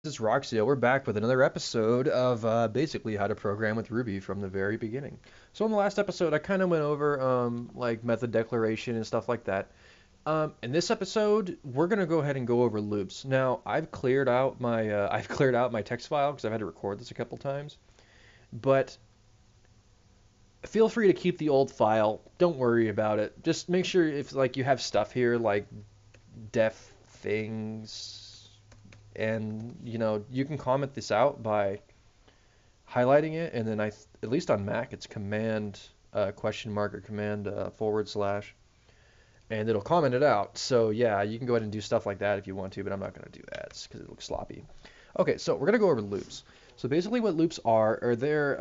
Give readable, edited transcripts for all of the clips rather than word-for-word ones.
This is Roxio. We're back with another episode of basically how to program with Ruby from the very beginning. So in the last episode, I kind of went over like method declaration and stuff like that. In this episode, we're gonna go ahead and go over loops. Now, I've cleared out my I've cleared out my text file because I've had to record this a couple times. But feel free to keep the old file. Don't worry about it. Just make sure if like you have stuff here like def things and you can comment this out by highlighting it, and then at least on Mac it's command question mark or command forward slash, and it'll comment it out. So yeah, you can go ahead and do stuff like that if you want to, but I'm not going to do that because it looks sloppy. Okay, so we're going to go over loops. So basically what loops are they're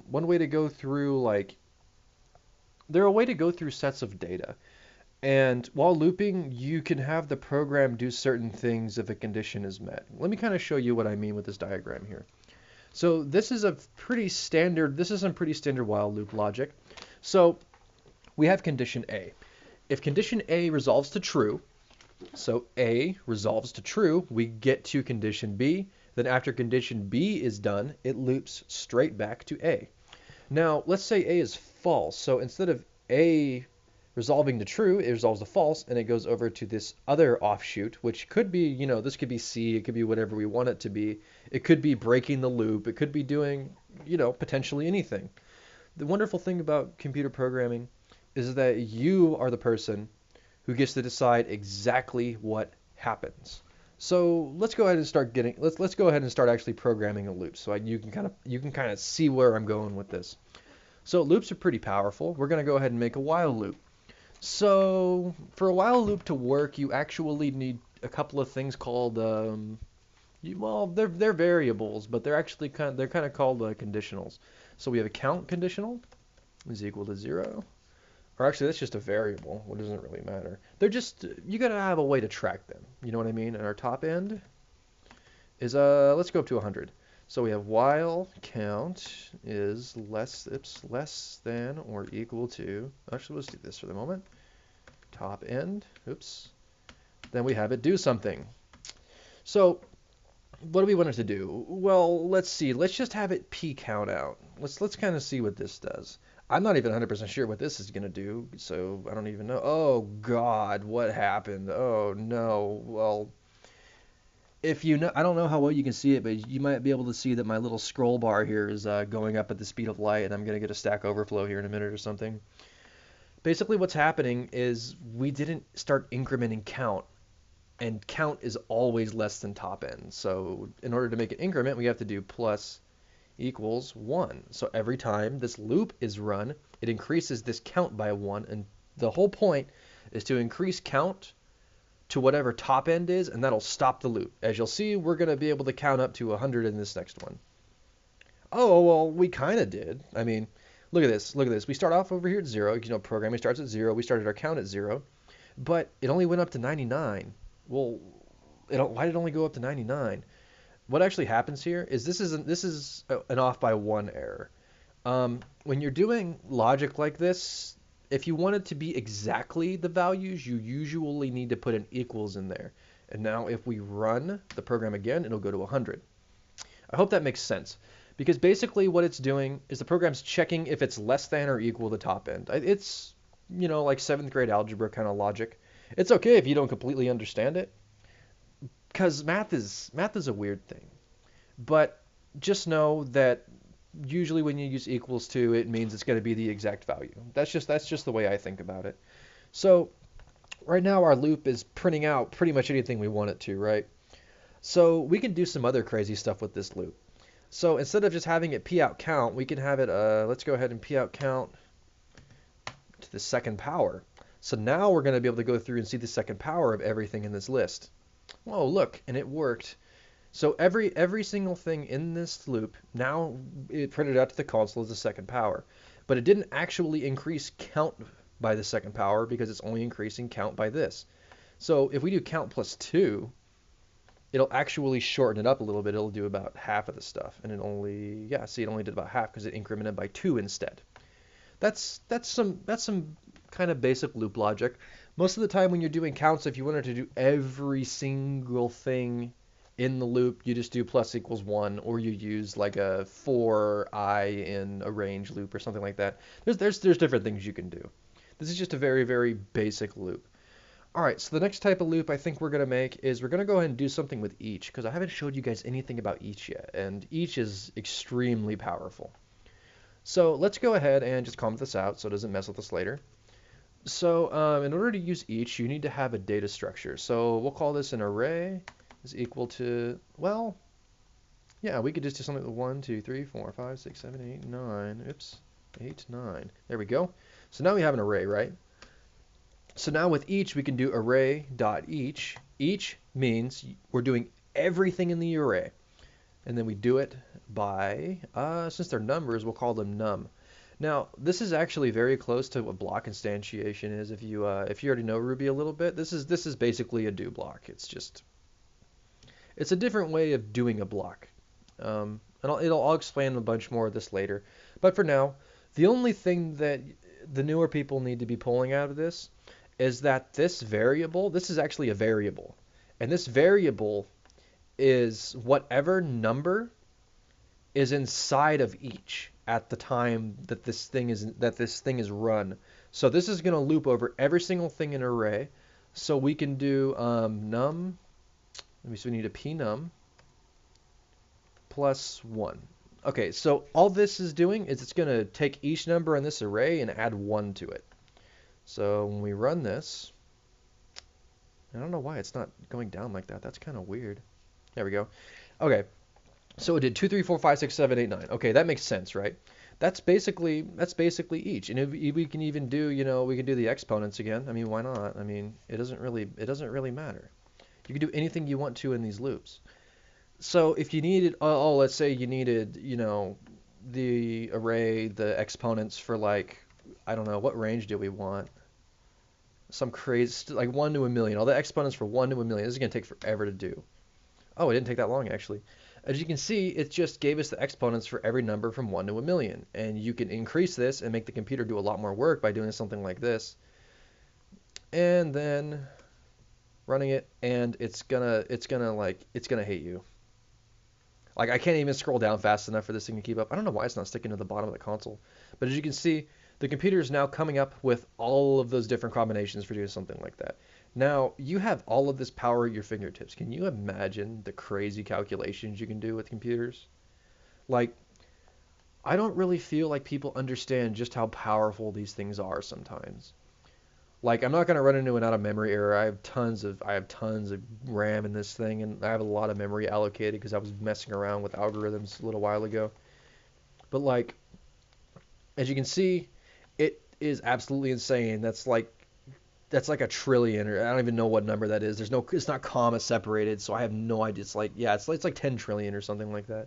one way to go through they're a way to go through sets of data. And while looping, you can have the program do certain things if a condition is met. Let me kind of show you what I mean with this diagram here. So this is some pretty standard while loop logic. So we have condition A. If condition A resolves to true, so A resolves to true, we get to condition B. Then after condition B is done, it loops straight back to A. Now, let's say A is false. So instead of A resolving to true, it resolves to false, and it goes over to this other offshoot, which could be, this could be C, it could be whatever we want it to be. It could be breaking the loop, it could be doing, potentially anything. The wonderful thing about computer programming is that you are the person who gets to decide exactly what happens. So let's go ahead and let's go ahead and start actually programming a loop, so you can kind of see where I'm going with this. So loops are pretty powerful. We're going to go ahead and make a while loop. So for a while loop to work, you actually need a couple of things called they're variables, but they're kind of called conditionals. So we have a count conditional is equal to 0. Or actually, that's just a variable. What doesn't really matter. They're just, you gotta have a way to track them. You know what I mean? And our top end is, let's go up to 100. So we have while count is less than or equal to, actually let's do this for the moment. Top end, oops. Then we have it do something. So what do we want it to do? Well, let's see. Let's just have it p count out. Let's kind of see what this does. I'm not even 100% sure what this is going to do, so I don't even know. Oh, God, what happened? Oh, no. Well, if you know, I don't know how well you can see it, but you might be able to see that my little scroll bar here is going up at the speed of light, and I'm going to get a Stack Overflow here in a minute or something. Basically, what's happening is we didn't start incrementing count, and count is always less than top end. So in order to make it increment, we have to do plus equals 1. So every time this loop is run, it increases this count by 1, and the whole point is to increase count to whatever top end is, and that'll stop the loop. As you'll see, we're going to be able to count up to 100 in this next one. Oh, well, we kind of did. I mean, look at this. Look at this. We start off over here at 0. Programming starts at 0. We started our count at 0, but it only went up to 99. Well, why did it only go up to 99? What actually happens here is this is an off by 1 error. When you're doing logic like this, if you want it to be exactly the values, you usually need to put an equals in there. And now if we run the program again, it'll go to 100. I hope that makes sense. Because basically what it's doing is the program's checking if it's less than or equal to top end. It's, like 7th grade algebra kind of logic. It's okay if you don't completely understand it, because math is a weird thing. But just know that usually when you use equals to, it means it's going to be the exact value. That's just the way I think about it. So right now our loop is printing out pretty much anything we want it to, right? So we can do some other crazy stuff with this loop. So instead of just having it p out count, we can have it, let's go ahead and p out count to the second power. So now we're going to be able to go through and see the second power of everything in this list. Oh, look, and it worked. So every single thing in this loop, now it printed out to the console as the second power. But it didn't actually increase count by the second power because it's only increasing count by this. So if we do count plus 2, it'll actually shorten it up a little bit. It'll do about half of the stuff. And it only did about half because it incremented by 2 instead. That's some kind of basic loop logic. Most of the time when you're doing counts, if you wanted to do every single thing in the loop, you just do plus equals 1, or you use like a for I in a range loop or something like that. There's different things you can do. This is just a very, very basic loop. All right, so the next type of loop I think we're going to make is we're going to go ahead and do something with each, because I haven't showed you guys anything about each yet, and each is extremely powerful. So let's go ahead and just comment this out so it doesn't mess with us later. So in order to use each, you need to have a data structure. So we'll call this an array is equal to, well, yeah, we could just do something with 1, 2, 3, 4, 5, 6, 7, 8, 9. Oops, 8, 9. There we go. So now we have an array, right? So now with each, we can do array.each. Each means we're doing everything in the array. And then we do it by, since they're numbers, we'll call them num. Now, this is actually very close to what block instantiation is. If you already know Ruby a little bit, this is basically a do block. It's a different way of doing a block. And I'll explain a bunch more of this later. But for now, the only thing that the newer people need to be pulling out of this is that this variable, this is actually a variable. And this variable is whatever number is inside of each at the time that this thing is run. So this is going to loop over every single thing in an array. So we can do num. So we need a pnum plus 1. Okay, so all this is doing is it's going to take each number in this array and add 1 to it. So when we run this, I don't know why it's not going down like that. That's kind of weird. There we go. Okay, so it did 2, 3, 4, 5, 6, 7, 8, 9. Okay, that makes sense, right? That's basically each. And if we can even do, we can do the exponents again. I mean, why not? I mean, it doesn't really matter. You can do anything you want to in these loops. So if you needed, let's say you needed, the array, the exponents for like, I don't know, what range do we want? Some crazy, like 1 to a million. All the exponents for 1 to a million. This is going to take forever to do. Oh, it didn't take that long, actually. As you can see, it just gave us the exponents for every number from 1 to a million. And you can increase this and make the computer do a lot more work by doing something like this. And then running it, and it's gonna hate you. Like, I can't even scroll down fast enough for this thing to keep up. I don't know why it's not sticking to the bottom of the console. But as you can see, the computer is now coming up with all of those different combinations for doing something like that. Now, you have all of this power at your fingertips. Can you imagine the crazy calculations you can do with computers? Like, I don't really feel like people understand just how powerful these things are sometimes. Like, I'm not going to run into an out of memory error. I have tons of RAM in this thing, and I have a lot of memory allocated because I was messing around with algorithms a little while ago. But like, as you can see, it is absolutely insane. That's like a trillion, or I don't even know what number that is. It's not comma separated, so I have no idea. It's like, yeah, it's like 10 trillion or something like that.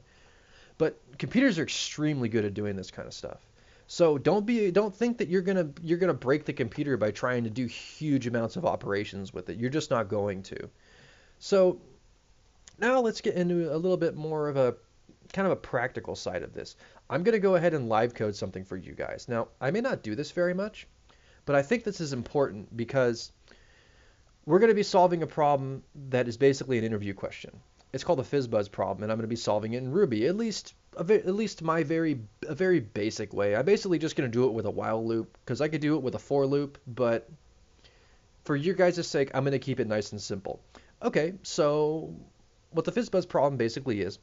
But computers are extremely good at doing this kind of stuff. So don't think that you're gonna break the computer by trying to do huge amounts of operations with it. You're just not going to. So now let's get into a little bit more of a kind of a practical side of this. I'm gonna go ahead and live code something for you guys. Now, I may not do this very much, but I think this is important because we're going to be solving a problem that is basically an interview question. It's called the FizzBuzz problem, and I'm going to be solving it in Ruby, at least a very basic way. I'm basically just going to do it with a while loop because I could do it with a for loop, but for your guys' sake, I'm going to keep it nice and simple. Okay, so what the FizzBuzz problem basically is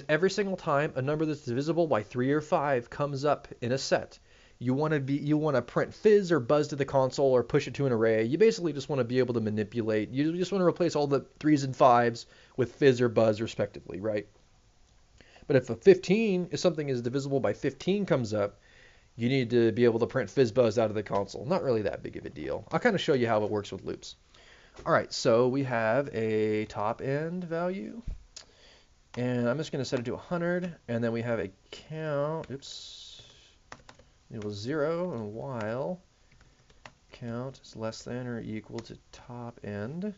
every single time a number that's divisible by 3 or 5 comes up in a set, you want to print fizz or buzz to the console or push it to an array. You basically just want to be able to manipulate. You just want to replace all the 3s and 5s with fizz or buzz respectively, right? But if something is divisible by 15 comes up, you need to be able to print fizz buzz out of the console. Not really that big of a deal. I'll kind of show you how it works with loops. All right, so we have a top end value, and I'm just going to set it to 100, and then we have a count. Equals 0, and while count is less than or equal to top end.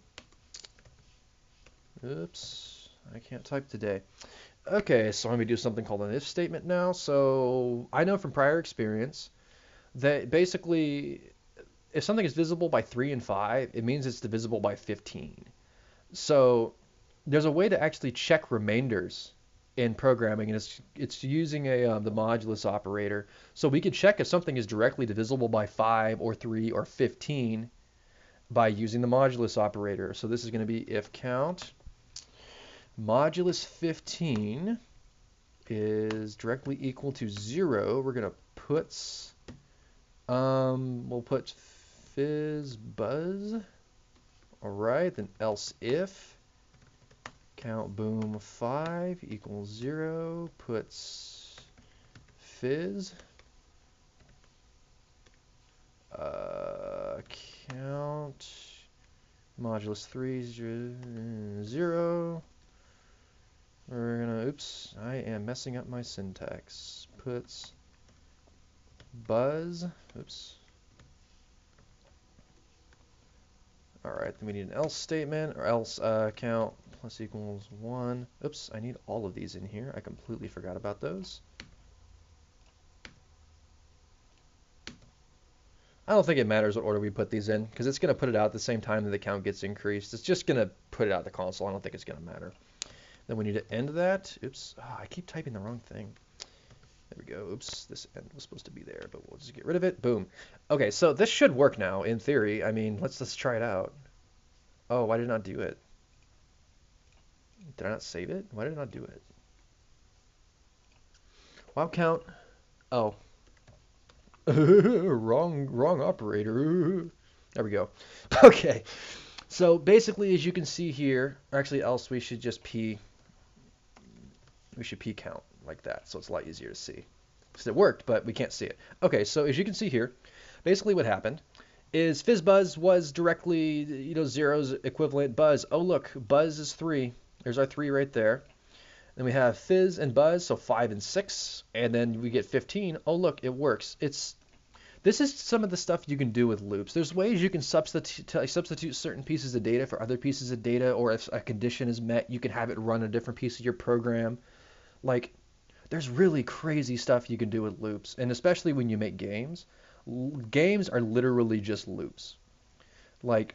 Oops, I can't type today. Okay, so I'm going to do something called an if statement now. So I know from prior experience that basically if something is divisible by 3 and 5, it means it's divisible by 15. So there's a way to actually check remainders in programming, and it's using the modulus operator. So we can check if something is directly divisible by 5 or 3 or 15 by using the modulus operator. So this is going to be if count modulus 15 is directly equal to 0. We're going to put we'll put fizz buzz. All right, then else if count boom 5 equals 0, puts fizz count modulus 3 0. We're gonna, oops, I am messing up my syntax. Puts buzz, oops. All right, then we need an else statement, or else count plus equals 1. Oops, I need all of these in here. I completely forgot about those. I don't think it matters what order we put these in, because it's going to put it out at the same time that the count gets increased. It's just going to put it out the console. I don't think it's going to matter. Then we need to end that. Oops, I keep typing the wrong thing. There we go. Oops, this end was supposed to be there, but we'll just get rid of it. Boom. Okay, so this should work now, in theory. I mean, let's try it out. Oh, why did I not do it? Did I not save it? Why did I not do it? Wow count. Oh. wrong operator. There we go. Okay. So basically, as you can see here, or actually else we should just p count like that, so it's a lot easier to see. Because it worked, but we can't see it. Okay, so as you can see here, basically what happened is fizzbuzz was directly, zero's equivalent buzz. Oh look, buzz is 3. There's our 3 right there. Then we have fizz and buzz, so 5 and 6, and then we get 15. Oh look, it works. This is some of the stuff you can do with loops. There's ways you can substitute certain pieces of data for other pieces of data, or if a condition is met, you can have it run a different piece of your program. Like, there's really crazy stuff you can do with loops, and especially when you make games. Games are literally just loops. Like,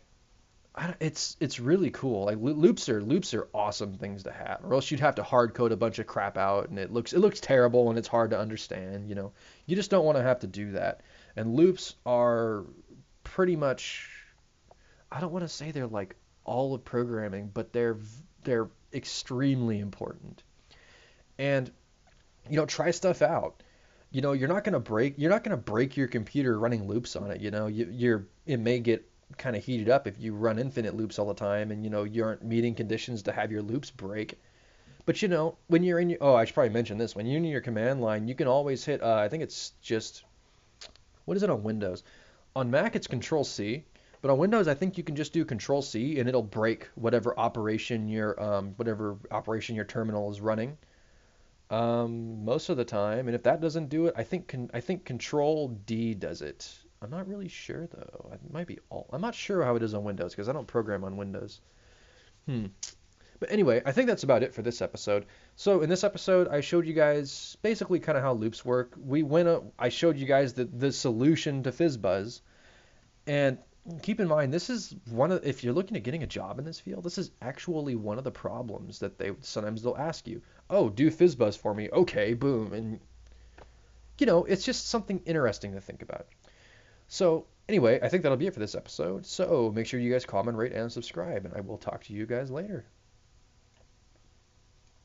it's really cool. Like loops are awesome things to have, or else you'd have to hard code a bunch of crap out, and it looks terrible and it's hard to understand. You just don't want to have to do that. And loops are pretty much, I don't want to say they're like all of programming, but they're extremely important. And try stuff out. You're not gonna break your computer running loops on it. It may get kind of heated up if you run infinite loops all the time, and you aren't meeting conditions to have your loops break. But when you're in your, I should probably mention this, when you're in your command line, you can always hit, I think it's just, what is it on Windows? On Mac it's Control C, but on Windows I think you can just do Control C and it'll break whatever operation your terminal is running. Most of the time, and if that doesn't do it, I think Control D does it. I'm not really sure though. It might be Alt. I'm not sure how it is on Windows because I don't program on Windows. But anyway, I think that's about it for this episode. So in this episode, I showed you guys basically kind of how loops work. I showed you guys the solution to FizzBuzz. And keep in mind, this is if you're looking at getting a job in this field, this is actually one of the problems that sometimes they'll ask you. Oh, do FizzBuzz for me. Okay, boom. And it's just something interesting to think about. So anyway, I think that'll be it for this episode. So make sure you guys comment, rate, and subscribe, and I will talk to you guys later.